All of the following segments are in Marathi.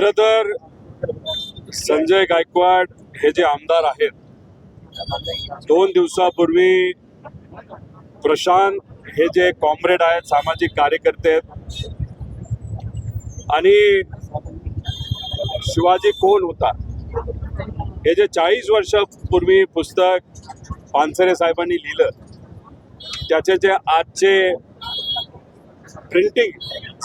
खरं तर संजय गायकवाड हे जे आमदार आहेत, 2 दिवसापूर्वी प्रशांत हे जे कॉम्रेड आहेत, सामाजिक कार्यकर्ते आहेत आणि शिवाजी कोण होता हे जे 40 वर्षापूर्वी पुस्तक पानसरे साहेबांनी लिहिलं, त्याचे जे आजचे प्रिंटिंग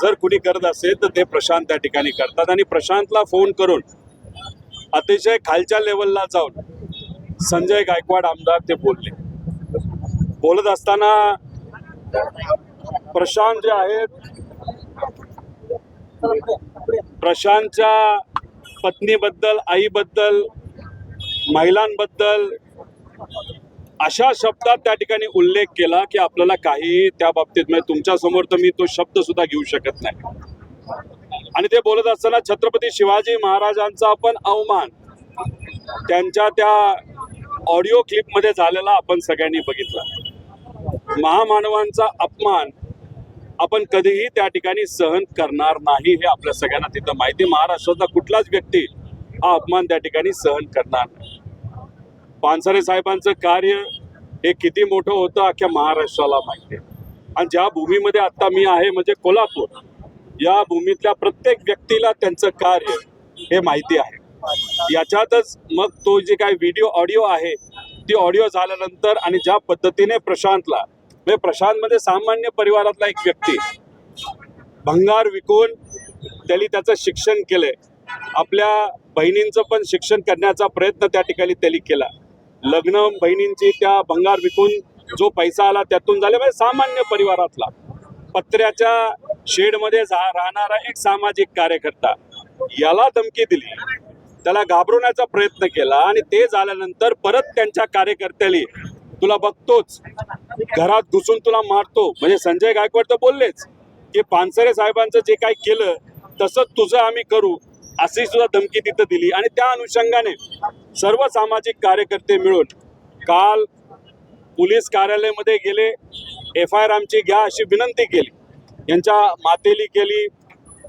जर कुणी करत असेल तर ते प्रशांत त्या ठिकाणी करतात. आणि प्रशांतला फोन करून अतिशय खालच्या लेवलला जाऊन संजय गायकवाड आमदार ते बोलत असताना प्रशांत जे आहेत, प्रशांतच्या पत्नीबद्दल, आईबद्दल, महिलांबद्दल अशा शब्दात त्या ठिकाणी उल्लेख केला की आपल्याला काही त्या बाबतीत, म्हणजे तुमच्या समोर तर मी तो शब्द सुद्धा घेऊ शकत नाही. आणि ते बोलत असताना छत्रपती शिवाजी महाराजांचा आपण अवमान त्यांच्या त्या ऑडिओ क्लिपमध्ये झालेला आपण सगळ्यांनी बघितला. महामानवांचा अपमान आपण कधीही त्या ठिकाणी सहन करणार नाही हे आपल्या सगळ्यांना तिथं माहिती. महाराष्ट्रातला कुठलाच व्यक्ती हा अपमान त्या ठिकाणी सहन करणार नाही. पानसरे साहेबांचं कार्य हे किती मोठं होतं अख्ख्या महाराष्ट्राला माहिती आहे. आणि ज्या भूमीमध्ये आता मी आहे म्हणजे कोल्हापूर, या भूमीतल्या प्रत्येक व्यक्तीला त्यांचं कार्य हे माहिती आहे. याच्यातच मग तो जे काही व्हिडिओ ऑडिओ आहे, ती ऑडिओ झाल्यानंतर आणि ज्या पद्धतीने प्रशांतला, म्हणजे प्रशांतमध्ये सामान्य परिवारातला एक व्यक्ती भंगार विकून त्यांनी त्याचं शिक्षण केलंय, आपल्या बहिणींचं पण शिक्षण करण्याचा प्रयत्न त्या ठिकाणी त्यांनी केला. लग्न बहिणींची त्या भंगार विकून जो पैसा आला त्यातून झाले, म्हणजे सामान्य परिवारातला पत्र्याच्या शेडमध्ये राहणारा एक सामाजिक कार्यकर्ता, याला धमकी दिली, त्याला घाबरवण्याचा प्रयत्न केला. आणि ते झाल्यानंतर परत त्यांच्या कार्यकर्त्याला तुला बघतोच, घरात घुसून तुला मारतो, म्हणजे संजय गायकवाड तर बोललेच की पानसरे साहेबांचं जे काही केलं तसंच तुझं आम्ही करू, अशी सुद्धा धमकी तिथं दिली. आणि त्या अनुषंगाने सर्व सामाजिक कार्यकर्ते मिळून काल पोलीस कार्यालयामध्ये गेले, FIR आमची घ्या अशी विनंती केली. यांच्या मातेली केली,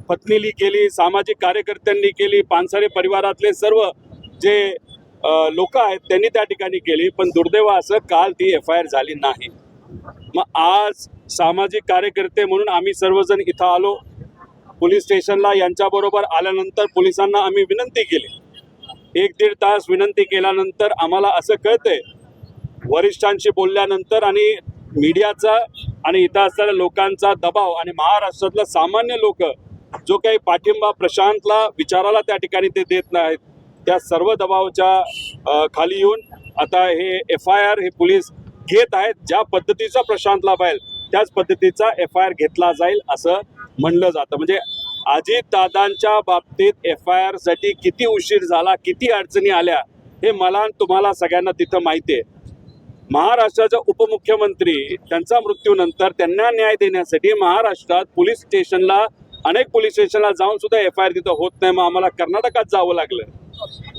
पत्नीली केली, सामाजिक कार्यकर्त्यांनी केली, पानसरे परिवारातले सर्व जे लोक आहेत त्यांनी त्या ठिकाणी केली. पण दुर्दैव असं काल ती FIR झाली नाही. मग आज सामाजिक कार्यकर्ते म्हणून आम्ही सर्वजण इथं आलो पोलीस स्टेशनला. यांच्याबरोबर आल्यानंतर पोलिसांना आम्ही विनंती केली. 1-1.5 तास विनंती केल्यानंतर आम्हाला असं कळतंय, वरिष्ठांशी बोलल्यानंतर आणि मीडियाचा आणि इथं असलेल्या लोकांचा दबाव आणि महाराष्ट्रातला सामान्य लोक जो काही पाठिंबा प्रशांतला विचाराला त्या ठिकाणी ते देत नाहीत, त्या सर्व दबावाच्या खाली येऊन आता हे FIR हे पोलीस घेत आहेत. ज्या पद्धतीचा प्रशांतला पाहिजे त्याच पद्धतीचा FIR घेतला जाईल असं म्हणलं जातं. म्हणजे अजितदादांच्या बाबतीत FIR साठी किती उशीर झाला, किती अडचणी आल्या हे मला आणि तुम्हाला सगळ्यांना तिथं माहिती आहे. महाराष्ट्राचे उपमुख्यमंत्री त्यांचा मृत्यूनंतर त्यांना न्याय देण्यासाठी महाराष्ट्रात अनेक पोलीस स्टेशनला जाऊन सुद्धा FIR तिथं होत नाही. मग आम्हाला कर्नाटकात जावं लागलं.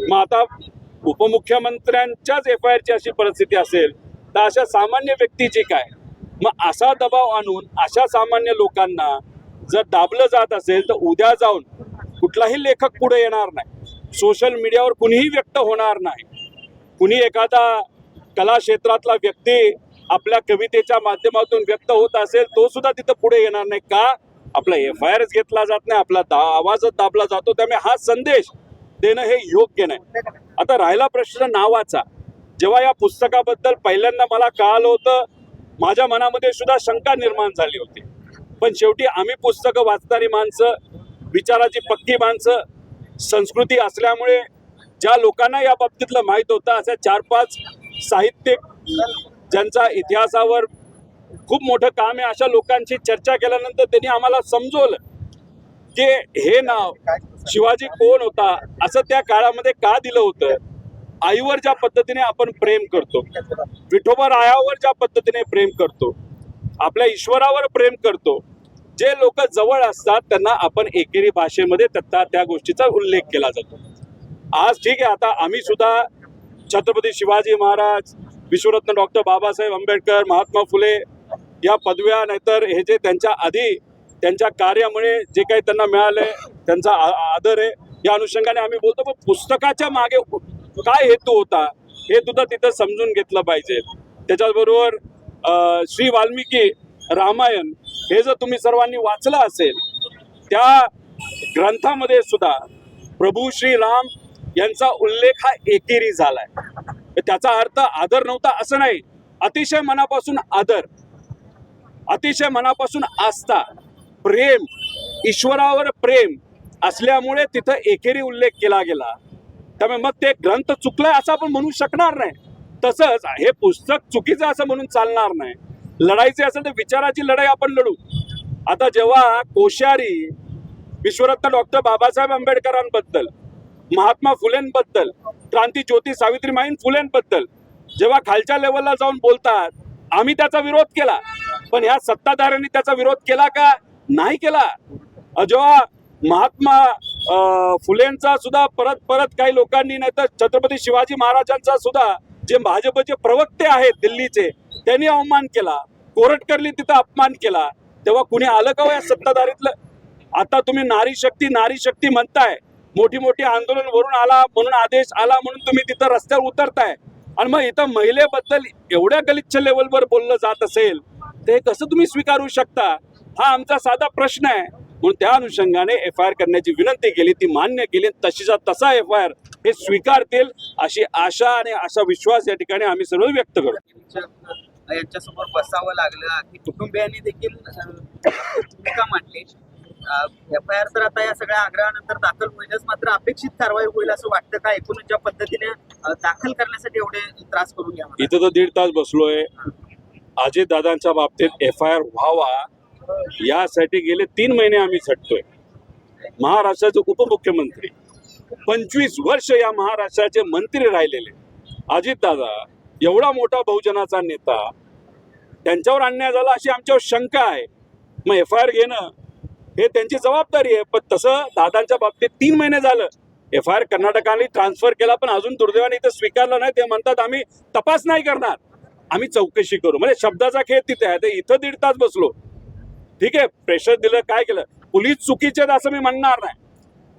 मग आता उपमुख्यमंत्र्यांच्याच FIR ची अशी परिस्थिती असेल तर अशा सामान्य व्यक्तीची काय? मग असा दबाव आणून अशा सामान्य लोकांना जर दाबलं जात असेल तर उद्या जाऊन कुठलाही लेखक पुढे येणार नाही, सोशल मीडियावर कुणीही व्यक्त होणार नाही. कुणी एखादा कला क्षेत्रातला व्यक्ती आपल्या कवितेच्या माध्यमातून व्यक्त होत असेल तो सुद्धा तिथं पुढे येणार नाही. का? आपला FIR घेतला जात नाही, आपला आवाजच दाबला जातो. त्यामुळे हा संदेश देणं हे योग्य नाही. आता राहिला प्रश्न नावाचा. जेव्हा या पुस्तकाबद्दल पहिल्यांदा मला कळालं होतं, माझ्या मनामध्ये सुद्धा शंका निर्माण झाली होती. पण शेवटी आम्ही पुस्तकं वाचणारी माणसं, विचाराची पक्की माणसं, संस्कृती असल्यामुळे ज्या लोकांना या बाबतीतलं माहीत होतं, अशा 4-5 साहित्यिक ज्यांचा इतिहासावर खूप मोठं काम आहे, अशा लोकांची चर्चा केल्यानंतर त्यांनी आम्हाला समजवलं की हे नाव शिवाजी कोण होता असं त्या काळामध्ये का दिलं होतं. आईवर ज्या पद्धतीने आपण प्रेम करतो, विठोबा रायावर ज्या पद्धतीने प्रेम करतो, आपल्या ईश्वरावर प्रेम करतो, जे लोक जवळ असतात त्यांना आपण एकेरी भाषेमध्ये त्या गोष्टीचा उल्लेख केला जातो. आज ठीक आहे, आता आम्ही सुद्धा छत्रपती शिवाजी महाराज, विश्वरत्न डॉक्टर बाबासाहेब आंबेडकर, महात्मा फुले या पदव्या, नाहीतर हे जे त्यांच्या आधी त्यांच्या कार्यामुळे जे काही त्यांना मिळालंय, त्यांचा आदर आहे, या अनुषंगाने आम्ही बोलतो, पण पुस्तकाच्या मागे काय हेतू होता हे सुद्धा तिथं समजून घेतलं पाहिजे. त्याच्याबरोबर श्री वाल्मिकी रामायण हे जर तुम्ही सर्वांनी वाचलं असेल, त्या ग्रंथामध्ये सुद्धा प्रभू श्री राम यांचा उल्लेख हा एकेरी झालाय. त्याचा अर्थ आदर नव्हता असं नाही, अतिशय मनापासून आदर, अतिशय मनापासून आस्था, प्रेम, ईश्वरावर प्रेम असल्यामुळे तिथं एकेरी उल्लेख केला गेला. त्यामुळे मग ते ग्रंथ चुकलाय असं आपण म्हणू शकणार नाही. तसंच हे पुस्तक चुकीचं असं म्हणून चालणार नाही. लढायचे असेल तर विचाराची लढाई आपण लढू. आता जेव्हा कोश्यारी विश्वरत्न डॉक्टर बाबासाहेब आंबेडकरांबद्दल, महात्मा फुलेंबद्दल, क्रांती ज्योती सावित्रीबाई फुलेंबद्दल जेव्हा खालच्या लेवलला जाऊन बोलतात, आम्ही त्याचा विरोध केला, पण ह्या सत्ताधाऱ्यांनी त्याचा विरोध केला का? नाही केला. जेव्हा महात्मा फुलेंचा सुद्धा परत परत काही लोकांनी, नाही तर छत्रपती शिवाजी महाराजांचा सुद्धा जे भाजपचे प्रवक्ते आहेत दिल्लीचे, त्यांनी अवमान केला, कोरटकरनी तिथं अपमान केला, तेव्हा कुणी आलं का या सत्ताधारीतलं? आता तुम्ही नारी शक्ती म्हणताय, मोठी मोठी आंदोलन वरून आला म्हणून, आदेश आला म्हणून तुम्ही तिथं रस्त्यावर उतरताय, आणि मग इथं महिलेबद्दल एवढ्या गलिच्छ लेवलवर बोललं जात असेल ते कसं तुम्ही स्वीकारू शकता? हा आमचा साधा प्रश्न आहे. म्हणून त्या अनुषंगाने FIR करण्याची विनंती केली, ती मान्य केली, तशीचा तसा FIR हे स्वीकारतील अशी आशा आणि असा विश्वास या ठिकाणी आम्ही सर्व व्यक्त करतो. यांच्यासमोर बसावं लागलं की कुटुंबियांनी देखील भूमिका मांडली. FIR तर आता या सगळ्या आग्रहानंतर दाखल होईलच, मात्र अपेक्षित कारवाई होईल असं वाटतं का? एकूण ज्या पद्धतीने दाखल करण्यासाठी एवढे त्रास करून घ्या. इथं तर 1.5 तास बसलोय. अजित दादांच्या बाबतीत FIR व्हावा यासाठी गेले 3 महिने आम्ही झटतोय. महाराष्ट्राचे उपमुख्यमंत्री 25 वर्ष या महाराष्ट्राचे मंत्री राहिलेले अजित दादा, एवढा मोठा बहुजनाचा नेता, त्यांच्यावर अन्याय झाला अशी आमच्यावर शंका आहे. मग FIR घेणं हे त्यांची जबाबदारी आहे. पण तसं दादांच्या बाबतीत 3 महिने झालं. FIR कर्नाटकाने ट्रान्सफर केला, पण अजून दुर्दैवाने इथं स्वीकारलं नाही. ते म्हणतात आम्ही तपास नाही करणार, आम्ही चौकशी करू. म्हणजे शब्दाचा खेळ तिथे आहे. ते इथं 1.5 तास बसलो. ठीक आहे, प्रेशर दिलं, काय केलं, पोलीस चुकीचे असं मी म्हणणार नाही.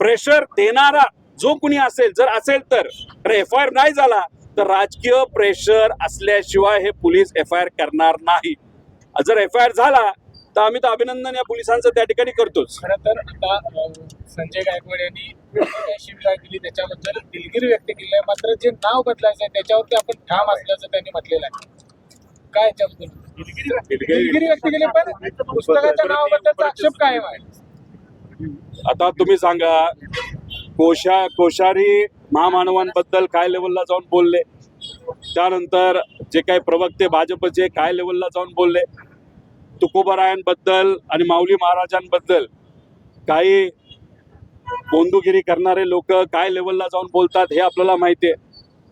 प्रेशर देणारा जो कुणी असेल, जर असेल तर FIR नाही झाला तर राजकीय प्रेशर असल्याशिवाय हे पोलीस FIR करणार नाही. जर FIR झाला तर आम्ही तर अभिनंदन या पोलिसांचं त्या ठिकाणी करतोच. खरं तर आता संजय गायकवाड यांनी शिवगाळ केली त्याच्याबद्दल दिलगिरी व्यक्त केली आहे, मात्र जे नाव बदलायचं आहे त्याच्यावरती आपण ठाम असल्याचं त्यांनी म्हटलेलं आहे. काय याच्याबद्दल दिलगिरी व्यक्त केली, पण पुस्तकाच्या नावाबद्दलचा आक्षेप कायम आहे. आता तुम्ही सांगा, कोश्यारी महामानवांबद्दल काय लेवलला जाऊन बोलले, त्यानंतर जे काही प्रवक्ते भाजपचे काय लेवलला जाऊन बोलले, तुकोबारायांबद्दल आणि माऊली महाराजांबद्दल काही बोंदुगिरी करणारे लोक काय लेवलला जाऊन बोलतात हे आपल्याला माहिती आहे.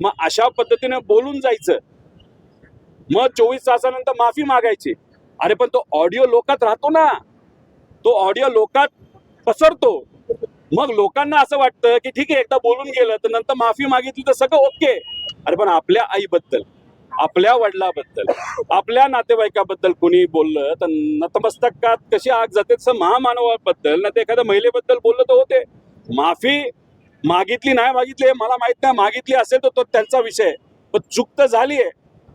मग अशा पद्धतीने बोलून जायचं, मग 24 तासानंतर माफी मागायची. अरे पण तो ऑडिओ लोकात राहतो ना, तो ऑडिओ लोकात पसरतो. मग लोकांना असं वाटतं की ठीक आहे, एकदा बोलून गेलं तर नंतर माफी मागितली तर सगळं ओके. अरे पण आपल्या आईबद्दल, आपल्या वडिलाबद्दल, आपल्या नातेवाईकाबद्दल कोणी बोललं तर नतमस्तकात कशी आग जाते, तसं महामानवाबद्दल ना ते एखाद्या महिलेबद्दल बोललं तर होते. माफी मागितली नाही मागितली मला माहित नाही, मागितली असेल तर तो त्यांचा विषय, पण चूक तर झाली आहे.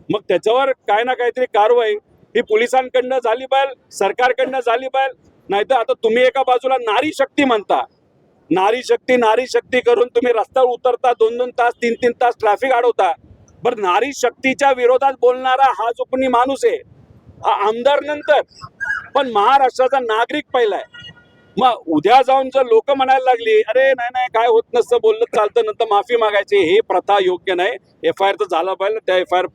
मग त्याच्यावर काय ना काहीतरी कारवाई ही पोलिसांकडनं झाली पाहिजे, सरकारकडनं झाली पाहिजे. नाहीतर आता तुम्ही एका बाजूला नारी शक्ती म्हणता, नारी शक्ती करून तुम्ही रस्त्यावर उतरता, 2-2 तास 3-3 तास ट्रॅफिक अडवता. बरं, नारी शक्तीच्या विरोधात बोलणारा हा जो कोणी माणूस आहे हा आमदार नंतर, पण महाराष्ट्राचा नागरिक पहिला आहे. मग उद्या जाऊन जर लोक म्हणायला लागली अरे नाही काय होत नसतं, बोललं चालतं, नंतर माफी मागायची, हे प्रथा योग्य नाही. FIR तर झाला पाहिजे, त्या FIR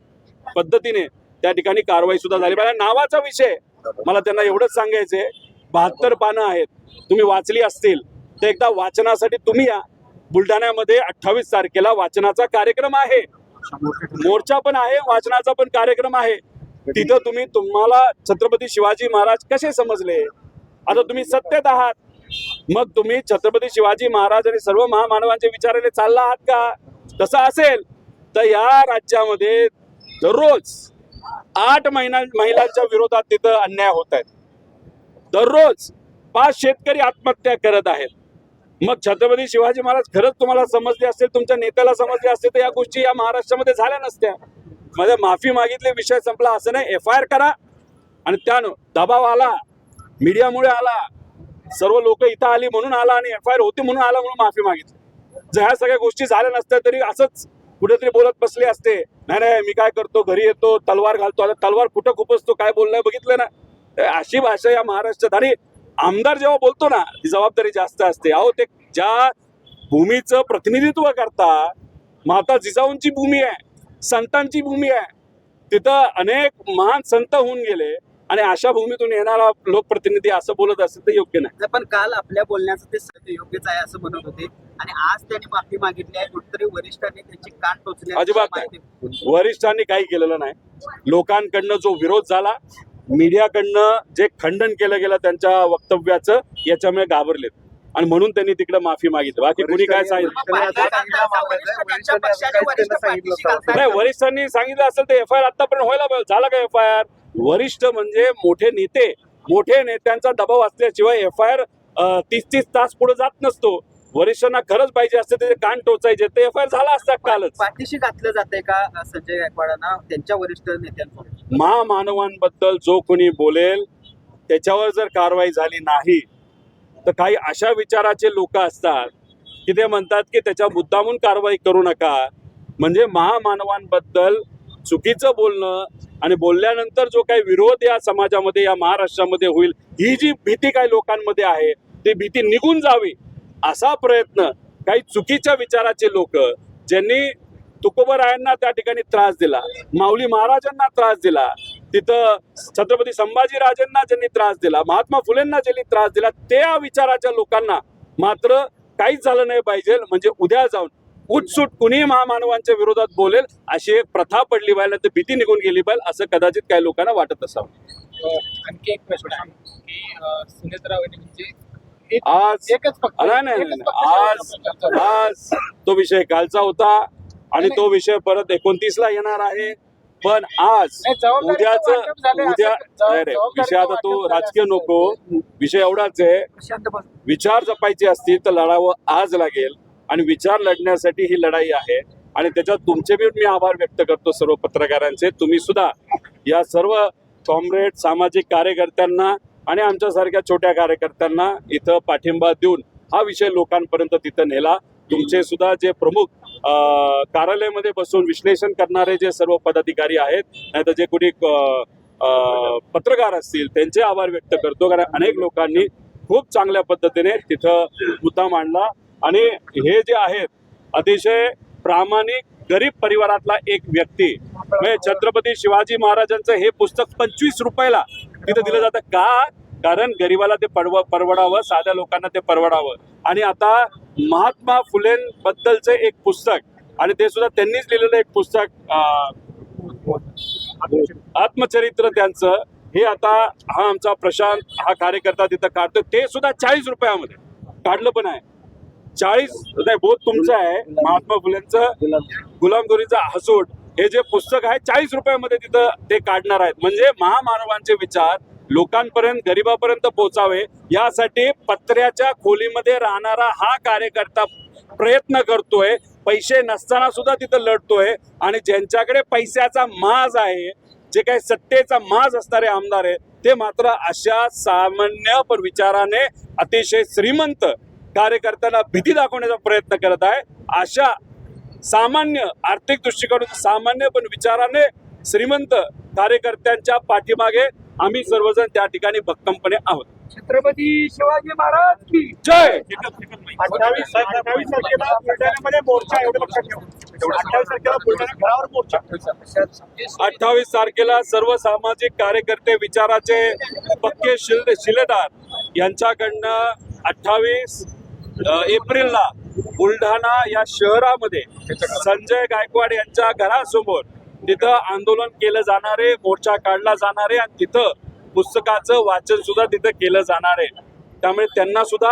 पद्धतीने त्या ठिकाणी कारवाई सुद्धा झाली पाहिजे. नावाचा विषय मला त्यांना एवढंच सांगायचंय, 72 पानं आहेत, तुम्ही वाचली असतील तर एकदा वाचनासाठी तुम्ही या. बुलढाण्यामध्ये 28 तारखेला वाचनाचा कार्यक्रम आहे, मोर्चा पण आहे, वाचनाचा पण कार्यक्रम आहे. तिथं तुम्हाला छत्रपती शिवाजी महाराज कसे समजले? आता तुम्ही सत्तेत आहात, मग तुम्ही छत्रपती शिवाजी महाराज आणि सर्व महामानवांचे विचाराने चालला आहात का? तसं असेल तर या राज्यामध्ये दररोज 8 महिलांच्या विरोधात तिथं अन्याय होत आहेत. दररोज 5 शेतकरी आत्महत्या करत आहेत. मग छत्रपती शिवाजी महाराज खरंच तुम्हाला समजले असतील, तुमच्या नेत्याला समजले असतील, तर या गोष्टी या महाराष्ट्रामध्ये झाल्या नसत्या. म्हणजे माफी मागितली, विषय संपला असं नाही. FIR करा. आणि त्यानं दबाव आला, मीडियामुळे आला, सर्व लोक इथं आली म्हणून आला आणि FIR होती म्हणून आला म्हणून माफी मागितली. जर ह्या सगळ्या गोष्टी झाल्या नसत्या तरी असंच कुठेतरी बोलत बसले असते. नाही नाही मी काय करतो, घरी येतो, तलवार घालतो. आता तलवार कुठं खुपसतो, काय बोललाय बघितलं ना. अशी भाषा या महाराष्ट्रात. आणि आमदार जेव्हा बोलतो ना, ती जबाबदारी जास्त असते. अहो ते ज्या भूमीचं प्रतिनिधित्व करता, माता जिजाऊंची भूमी आहे, संतांची भूमी आहे, तिथं अनेक महान संत होऊन गेले आणि अशा भूमीतून येणारा लोकप्रतिनिधी असं बोलत असेल तर योग्य नाही. पण काल आपल्या बोलण्याचं ते सगळं योग्यच आहे असं म्हणत होते आणि आज त्यांनी माफी मागितली आहे. कुठेतरी वरिष्ठांनी त्यांची कान टोचली. अजिबात नाही. वरिष्ठांनी काही केलेलं नाही. लोकांकडनं जो विरोध झाला, मीडियाकडनं जे खंडन केलं गेलं त्यांच्या वक्तव्याचं, याच्यामुळे घाबरलेत आणि म्हणून त्यांनी तिकडे माफी मागितली. बाकी कोणी काय सांगितलं नाही. वरिष्ठांनी सांगितलं असेल तर FIR आतापर्यंत व्हायला पाहिजे. झाला का FIR? वरिष्ठ म्हणजे मोठे नेते, मोठे नेत्यांचा दबाव असल्याशिवाय FIR 30-30 तास पुढे जात नसतो. वरिष्ठांना खरंच पाहिजे असते ते कान टोचायचे, ते FIR झाला असता कालच. पाठीशी घातलं जाते का संजय गायकवाडांना त्यांच्या वरिष्ठ नेत्यांकडून? महामानवांबद्दल जो कोणी बोलेल त्याच्यावर जर कारवाई झाली नाही तर काही अशा विचाराचे लोक असतात की ते म्हणतात की त्याच्या मुद्दामून कारवाई करू नका. म्हणजे महामानवांबद्दल चुकीचं बोलणं आणि बोलल्यानंतर जो काही विरोध या समाजामध्ये, या महाराष्ट्रामध्ये होईल, ही जी भीती काही लोकांमध्ये आहे ती भीती निघून जावी असा प्रयत्न काही चुकीच्या विचाराचे लोक, ज्यांनी तुकोबरायांना त्या ठिकाणी त्रास दिला, माऊली महाराजांना त्रास दिला, तिथं छत्रपती संभाजीराजांना ज्यांनी त्रास दिला, महात्मा फुलेंना ज्यांनी त्रास दिला, त्या विचाराच्या लोकांना मात्र काहीच झालं नाही पाहिजे. म्हणजे उद्या जाऊन उठसूट कुणी महामानवांच्या विरोधात बोलेल अशी एक प्रथा पडली पाहिजे, तर भीती निघून गेली पाहिजे असं कदाचित काही लोकांना वाटत असावं. आणखी एक प्रश्न आहे की सुनेत्रा वहिनी म्हणजे आज एकच फक्त आज तो विषय कालचा होता आणि तो विषय परत 29ला येणार आहे. पण आज उद्याच विषय आता तो राजकीय नको, विषय एवढाच आहे. विचार जपायचे असतील तर लढावं आज लागेल आणि विचार लढण्यासाठी ही लढाई आहे आणि त्याच्यात तुमचे बी मी आभार व्यक्त करतो सर्व पत्रकारांचे. तुम्ही सुद्धा या सर्व कॉम्रेड, सामाजिक कार्यकर्त्यांना आणि आमच्यासारख्या छोट्या कार्यकर्त्यांना इथं पाठिंबा देऊन हा विषय लोकांपर्यंत तिथं नेला. तुमचे सुद्धा जे प्रमुख कार्यालयामध्ये बसून विश्लेषण करणारे जे सर्व पदाधिकारी आहेत, नाहीतर जे कोणी पत्रकार असतील, त्यांचे आभार व्यक्त करतो. कारण अनेक लोकांनी खूप चांगल्या पद्धतीने तिथं मुद्दा मांडला आणि हे जे आहेत अतिशय प्रामाणिक गरीब परिवारातला एक व्यक्ती, म्हणजे छत्रपती शिवाजी महाराजांचं हे पुस्तक 25 रुपयाला तिथं दिलं जातं. का? कारण गरिबाला ते परवडावं, साध्या लोकांना ते परवडावं. आणि आता महात्मा फुलेंबद्दलचं एक पुस्तक, आणि ते सुद्धा त्यांनीच लिहिलेलं एक पुस्तक, आत्मचरित्र त्यांचं, हे आता हा आमचा प्रशांत हा कार्यकर्ता तिथं काढतो. ते सुद्धा 40 रुपयामध्ये काढलं पण आहे. 40 नाही, बोध तुमचं आहे. महात्मा फुलेंचं गुलामगिरीचा हसूट हे जे पुस्तक आहे 40 रुपयामध्ये तिथं ते काढणार आहेत. म्हणजे महामानवांचे विचार लोकांपर्यंत, गरिबापर्यंत पोहोचावे यासाठी पत्र्याच्या खोलीमध्ये राहणारा हा कार्यकर्ता प्रयत्न करतोय. पैसे नसताना सुद्धा तिथं लढतोय आणि ज्यांच्याकडे पैशाचा माज आहे, जे काही सत्तेचा माज असणारे आमदार आहे, ते मात्र अशा सामान्य पण विचाराने अतिशय श्रीमंत कार्यकर्त्यांना भीती दाखवण्याचा प्रयत्न करत आहे. अशा सामान्य आर्थिक दृष्टिकोनातून सामान्य पण विचाराने श्रीमंत कार्यकर्त्यांच्या पाठीमागे आम्ही सर्वजण त्या ठिकाणी भक्कमपणे आहोत. छत्रपती शिवाजी महाराज की जय. 28 तारखेला बुलढाण्यामध्ये मोर्चा, एवढं लक्षात ठेवा. 28 तारखेला बुलढाणा घरावर मोर्चा. 28 तारखेला सर्व सामाजिक कार्यकर्ते, विचाराचे पक्के शिलेदार यांच्याकडनं 28 एप्रिलला बुलढाणा या शहरामध्ये संजय गायकवाड यांच्या घरासमोर तिथं आंदोलन केलं जाणार आहे, मोर्चा काढला जाणार आहे आणि तिथं पुस्तकाचं वाचन सुद्धा तिथं केलं जाणार आहे. त्यामुळे त्यांना सुद्धा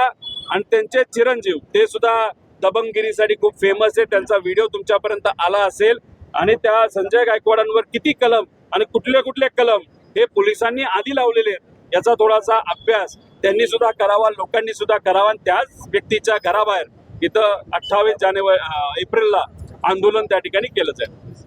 आणि त्यांचे चिरंजीव, ते सुद्धा दबंगगिरीसाठी खूप फेमस आहे. त्यांचा व्हिडिओ तुमच्यापर्यंत आला असेल आणि त्या संजय गायकवाडांवर किती कलम आणि कुठले कुठले कलम हे पोलिसांनी आधी लावलेले आहेत याचा थोडासा अभ्यास त्यांनी सुद्धा करावा, लोकांनी सुद्धा करावा आणि त्याच व्यक्तीच्या घराबाहेर इथं 28 एप्रिलला आंदोलन त्या ठिकाणी केलं जाईल.